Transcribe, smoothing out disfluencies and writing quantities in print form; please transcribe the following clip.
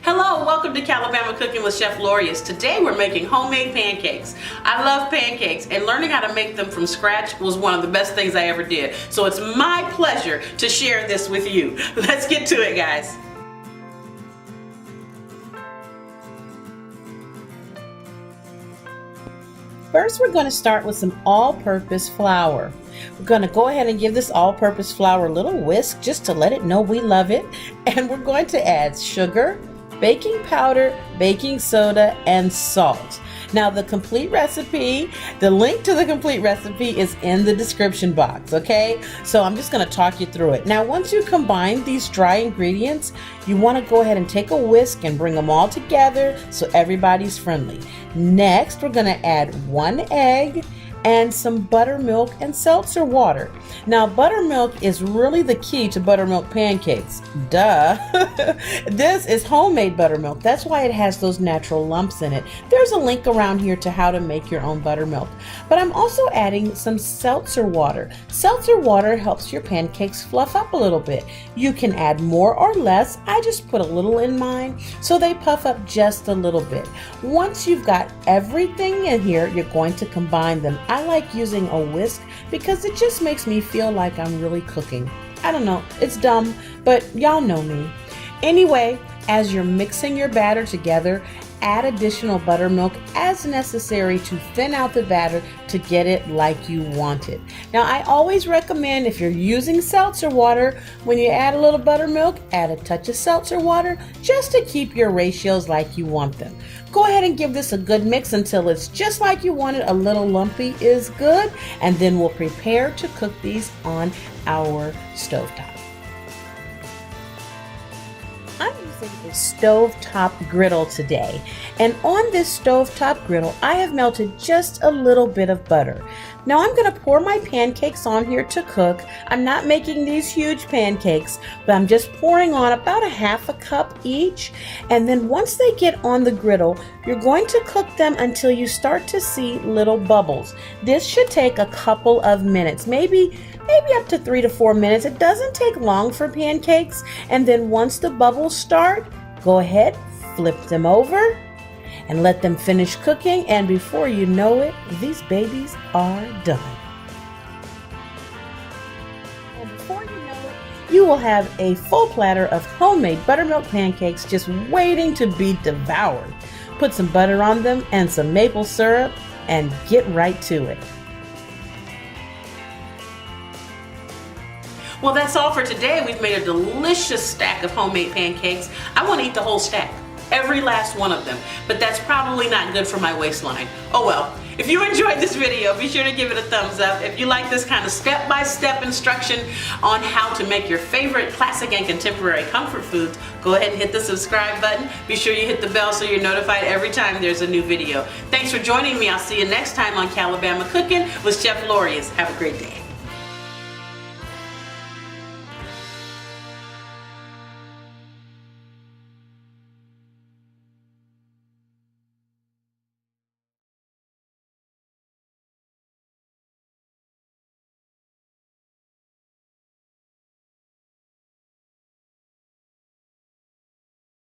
Hello, welcome to Calabama Cooking with Chef Lorious. Today we're making homemade pancakes. I love pancakes and learning how to make them from scratch was one of the best things I ever did. So it's my pleasure to share this with you. Let's get to it, guys. First, we're going to start with some all-purpose flour. We're going to go ahead and give this all-purpose flour a little whisk just to let it know we love it. And we're going to add sugar, baking powder, baking soda, and salt. Now the complete recipe, the link to the complete recipe is in the description box, okay? So I'm just going to talk you through it. Now once you combine these dry ingredients, you want to go ahead and take a whisk and bring them all together so everybody's friendly. Next, we're going to add 1 egg and some buttermilk and seltzer water. Now buttermilk is really the key to buttermilk pancakes. Duh. This is homemade buttermilk. That's why it has those natural lumps in it. There's a link around here to how to make your own buttermilk. But I'm also adding some seltzer water. Seltzer water helps your pancakes fluff up a little bit. You can add more or less. I just put a little in mine so they puff up just a little bit. Once you've got everything in here, you're going to combine them. I like using a whisk because it just makes me feel like I'm really cooking. I don't know, it's dumb, but y'all know me. Anyway, as you're mixing your batter together, add additional buttermilk as necessary to thin out the batter to get it like you want it. Now, I always recommend if you're using seltzer water, when you add a little buttermilk, add a touch of seltzer water just to keep your ratios like you want them. Go ahead and give this a good mix until it's just like you want it. A little lumpy is good, and then we'll prepare to cook these on our stovetop. I'm using a stovetop griddle today, and on this stovetop griddle I have melted just a little bit of butter. Now I'm going to pour my pancakes on here to cook. I'm not making these huge pancakes, but I'm just pouring on about a half a cup each, and then once they get on the griddle, you're going to cook them until you start to see little bubbles. This should take a couple of minutes, maybe up to 3 to 4 minutes. It doesn't take long for pancakes. And then once the bubbles start, go ahead, flip them over and let them finish cooking. And before you know it, these babies are done. And before you know it, you will have a full platter of homemade buttermilk pancakes just waiting to be devoured. Put some butter on them and some maple syrup and get right to it. Well, that's all for today. We've made a delicious stack of homemade pancakes. I want to eat the whole stack, every last one of them, but that's probably not good for my waistline. Oh well. If you enjoyed this video, be sure to give it a thumbs up. If you like this kind of step-by-step instruction on how to make your favorite classic and contemporary comfort foods, go ahead and hit the subscribe button. Be sure you hit the bell so you're notified every time there's a new video. Thanks for joining me. I'll see you next time on Calabama Cooking with Chef Lorious. Have a great day.